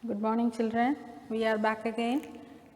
Good morning children. We are back again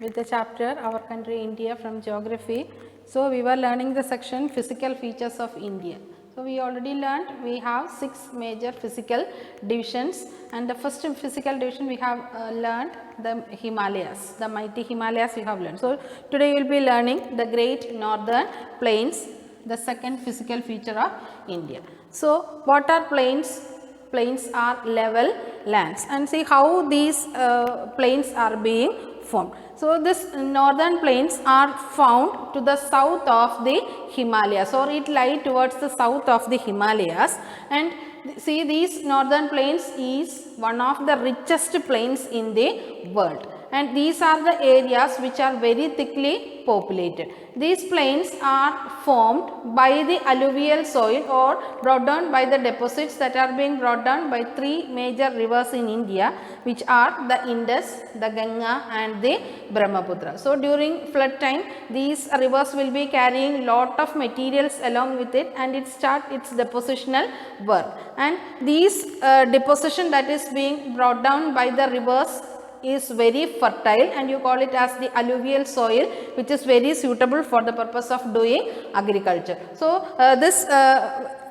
with the chapter Our Country India from Geography. So, we were learning the section Physical Features of India. So, we already learned we have 6 major physical divisions, and the first physical division we have learned the Himalayas, the mighty Himalayas we have learned. So, today we will be learning the Great Northern Plains, the second physical feature of India. So, what are plains? Plains are level lands, and see how these plains are being formed. So, this northern plains are found to the south of the Himalayas, or it lie towards the south of the Himalayas, and see these northern plains is one of the richest plains in the world, and these are the areas which are very thickly populated. These plains are formed by the alluvial soil or brought down by the deposits that are being brought down by 3 major rivers in India, which are the Indus, the Ganga and the Brahmaputra. So, during flood time these rivers will be carrying lot of materials along with it, and it start its depositional work, and these deposition that is being brought down by the rivers is very fertile, and you call it as the alluvial soil, which is very suitable for the purpose of doing agriculture. So, this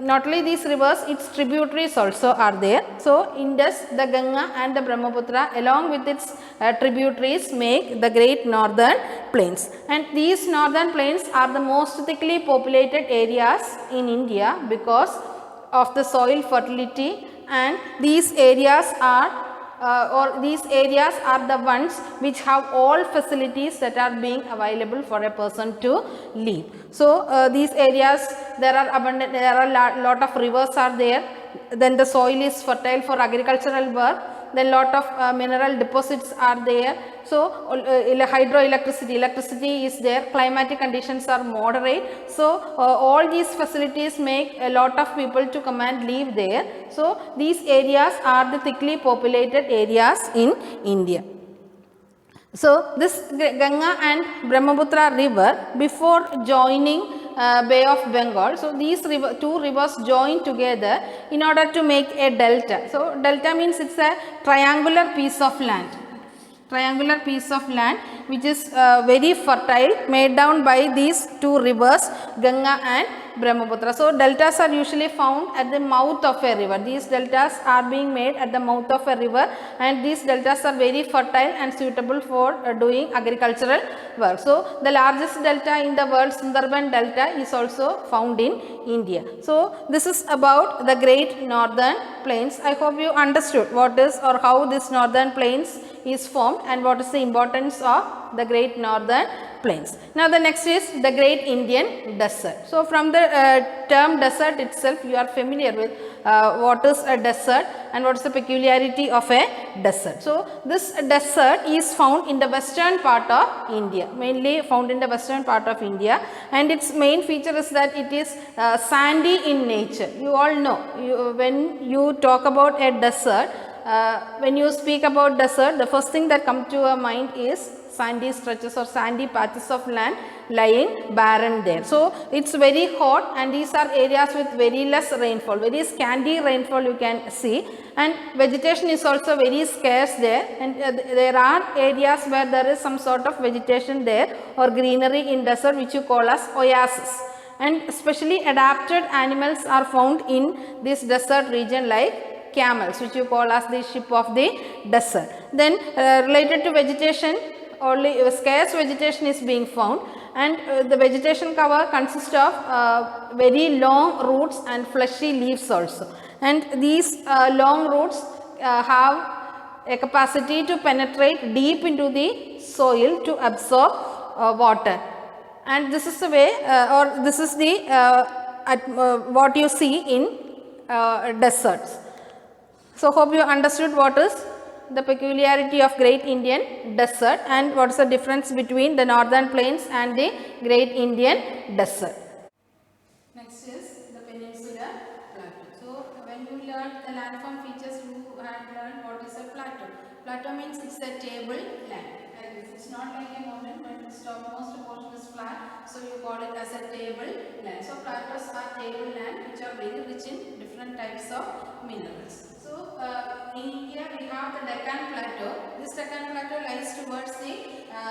not only these rivers, its tributaries also are there. So, Indus, the Ganga and the Brahmaputra along with its tributaries make the Great Northern Plains, and these northern plains are the most thickly populated areas in India because of the soil fertility, and these areas are these areas are the ones which have all facilities that are being available for a person to live. So, these areas there are lot of rivers are there, then the soil is fertile for agricultural work, then lot of mineral deposits are there. So, electricity is there, climatic conditions are moderate. So, all these facilities make a lot of people to come and live there. So, these areas are the thickly populated areas in India. So, this Ganga and Brahmaputra river before joining Bay of Bengal. So, these two rivers join together in order to make a delta. So, delta means it is a triangular piece of land. Which is very fertile, made down by these two rivers Ganga and Brahmaputra. So, deltas are usually found at the mouth of a river. These deltas are being made at the mouth of a river, and these deltas are very fertile and suitable for doing agricultural work. So, the largest delta in the world, Sundarban Delta, is also found in India. So, this is about the Great Northern Plains. I hope you understood what is or how this Northern Plains is formed and what is the importance of the Great Northern Plains. Now, the next is the Great Indian Desert. So, from the term desert itself, you are familiar with what is a desert and what is the peculiarity of a desert. So, this desert is found in the western part of India, mainly found in the western part of India, and its main feature is that it is sandy in nature. You all know, when you talk about a desert, when you speak about desert, the first thing that comes to your mind is sandy stretches or sandy patches of land lying barren there. So, it is very hot, and these are areas with very less rainfall, very scanty rainfall you can see, and vegetation is also very scarce there, and there are areas where there is some sort of vegetation there or greenery in desert which you call as oasis, and specially adapted animals are found in this desert region like camels, which you call as the sheep of the desert. Then related to vegetation, only scarce vegetation is being found, and the vegetation cover consists of very long roots and fleshy leaves also, and these long roots have a capacity to penetrate deep into the soil to absorb water, and this is the way or this is the what you see in deserts. So, hope you understood what is the peculiarity of Great Indian Desert and what is the difference between the Northern Plains and the Great Indian Desert. Next is the Peninsular Plateau. So, when you learned the landform features, you had learned what is a plateau. Plateau means it is a table land. this. It's not like a mountain, but its topmost portion is flat, so you call it as a tableland. So plateaus are tableland which are very rich in different types of minerals. So in India we have the Deccan Plateau. This Deccan Plateau lies towards the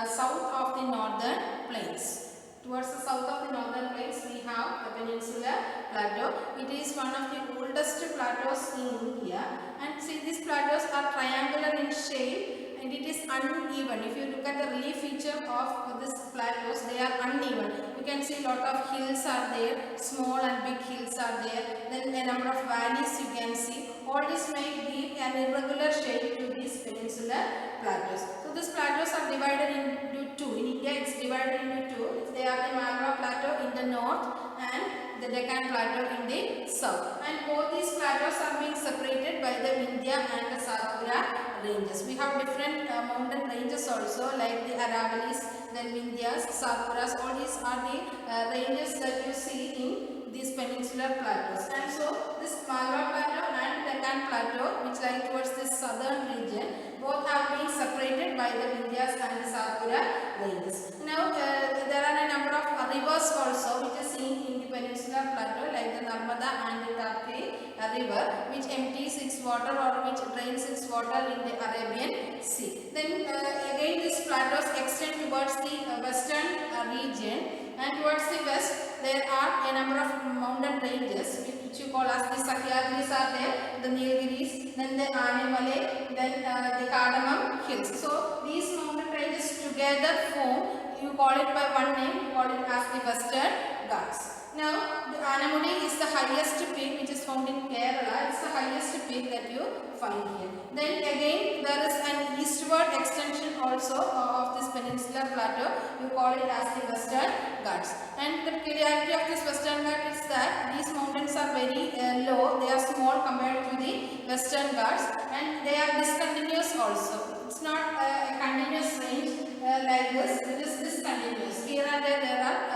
south of the northern plains. Towards the south of the northern plains we have the Peninsular Plateau. It is one of the oldest plateaus in India, and see, these plateaus are triangular in shape and it is uneven. If you look at the relief feature of this plateaus, they are uneven. You can see a lot of hills are there, small and big hills are there, then a number of valleys you can see. All this may give an irregular shape to these peninsular plateaus. So these plateaus are divided into two. In India it's divided into two. They are the Malwa Plateau in the north and the Deccan Plateau in the south. And both these plateaus are being separated by the Vindhya and the Satpura ranges. We have different mountain ranges also, like the Aravallis, then Vindhyas, Satpuras. All these are the ranges that you see in these peninsular plateaus. And so this Malwa Plateau and Deccan Plateau, which lie towards this southern region, both have been separated by the Vindhyas and the Satpura ranges. Now there are a number of rivers also which is seen in the peninsular plateau, like the Narmada and the Tapti river, which empties its water or which drains its water in the Arabian Sea. Then again these plateaus extend towards the western region, and towards the west there are a number of mountain ranges which you call as the Sahyadris are there, the Nilgiris, then the Animale, then the Cardamom hills. So these mountain ranges together form, you call it by one name, you call it as the Western Ghats. Now the Anamudi is the highest peak which is found in Kerala. It's the highest peak that you find here. Then again there is an eastward extension also of this peninsular plateau. You call it as the Western Ghats. And the peculiarity of this Western Ghats is that these mountains are very low. They are small compared to the Western Ghats, and they are discontinuous also. It's not a continuous range like this. It is discontinuous. Here and there are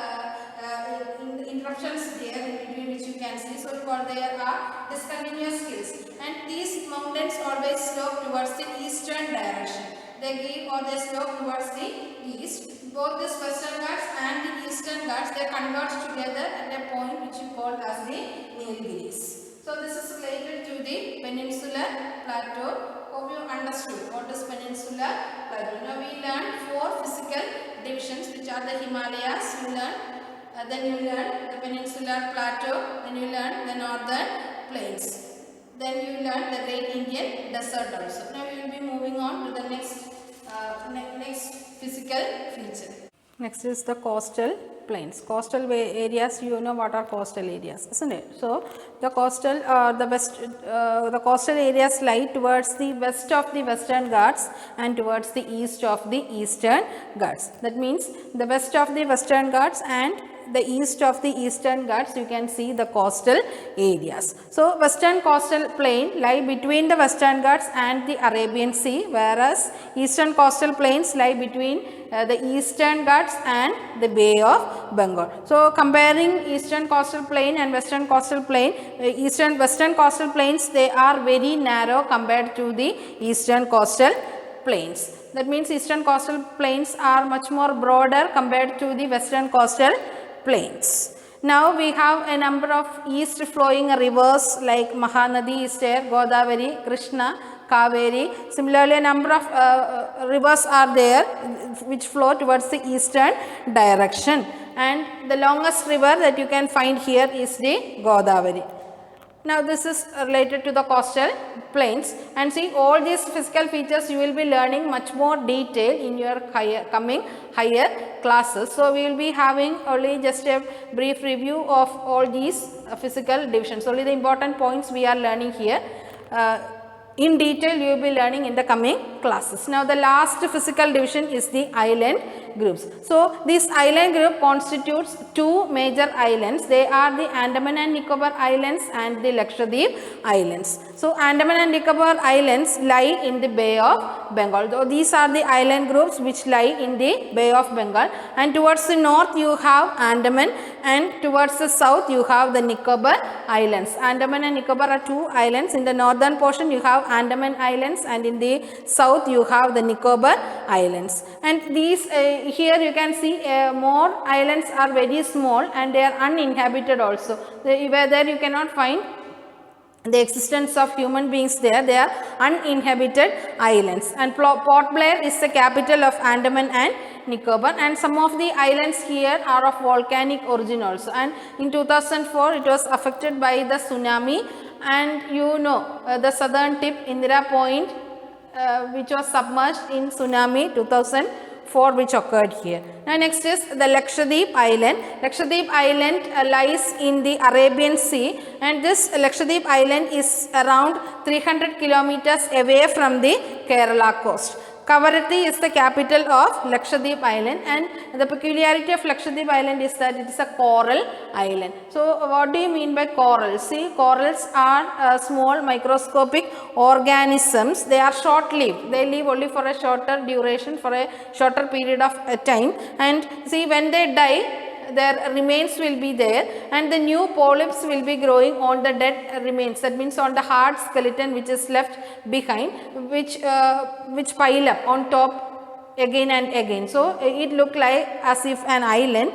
interruptions there in between which you can see. So there are discontinuous hills, and these mountains always slope towards the eastern direction. They give or they slope towards the east. Both this Western Ghats and the Eastern Ghats, they converge together at a point which you call as the Nilgiris. So this is related to the peninsular plateau. Hope you understood what is peninsular plateau. Now we learned 4 physical divisions, which are the Himalayas. You learn, then you learn the peninsular plateau. Then you learn the northern plains. Then you learn the Great Indian Desert also. Now we will be moving on to the next physical feature. Next is the coastal plains. Coastal areas, you know what are coastal areas, isn't it? So the coastal areas lie towards the west of the Western Ghats and towards the east of the Eastern Ghats. That means the west of the Western Ghats and the east of the Eastern Ghats, you can see the coastal areas. So Western coastal plain lie between the Western Ghats and the Arabian Sea, whereas Eastern coastal plains lie between the Eastern Ghats and the Bay of Bengal. So comparing Eastern coastal plain and Western coastal plain, Western coastal plains, they are very narrow compared to the Eastern coastal plains. That means Eastern coastal plains are much more broader compared to the Western coastal plains. Now we have a number of east flowing rivers like Mahanadi is there, Godavari, Krishna, Kaveri. Similarly, a number of rivers are there which flow towards the eastern direction, and the longest river that you can find here is the Godavari. Now this is related to the coastal plains, and see all these physical features you will be learning much more detail in your coming higher classes. So we will be having only just a brief review of all these physical divisions. Only the important points we are learning here. In detail you will be learning in the coming classes. Now the last physical division is the island groups. So this island group constitutes 2 major islands. They are the Andaman and Nicobar Islands and the Lakshadweep Islands. So Andaman and Nicobar Islands lie in the Bay of Bengal. So these are the island groups which lie in the Bay of Bengal, and towards the north you have Andaman, and towards the south you have the Nicobar Islands. Andaman and Nicobar are 2 islands. In the northern portion you have have Andaman Islands, and in the south you have the Nicobar Islands. And these here you can see more islands are very small and they are uninhabited also. Where there you cannot find the existence of human beings there. They are uninhabited islands. And Port Blair is the capital of Andaman and Nicobar, and some of the islands here are of volcanic origin also. And in 2004 it was affected by the tsunami, and you know the southern tip Indira Point which was submerged in tsunami 2004 which occurred here. Now next is the Lakshadweep Island. Lakshadweep Island lies in the Arabian Sea, and this Lakshadweep Island is around 300 kilometers away from the Kerala coast. Kavaratti is the capital of Lakshadweep Island, and the peculiarity of Lakshadweep Island is that it is a coral island. So what do you mean by coral? See, corals are small microscopic organisms. They are short-lived. They live only for a shorter duration, for a shorter period of time, and see, when they die, their remains will be there, and the new polyps will be growing on the dead remains. That means on the hard skeleton which is left behind, which pile up on top again and again. So it look like as if an island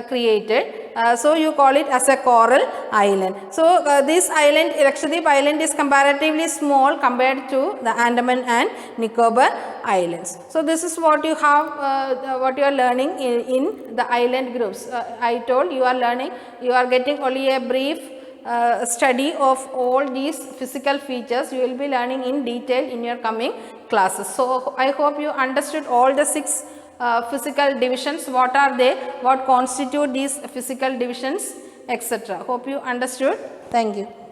created. So you call it as a coral island. So this island, Lakshadweep Island, is comparatively small compared to the Andaman and Nicobar Islands. So this is what you have, what you are learning in the island groups. I told you are learning, you are getting only a brief study of all these physical features. You will be learning in detail in your coming classes. So I hope you understood all the 6 physical divisions. What are they? What constitute these physical divisions, etc. Hope you understood. Thank you.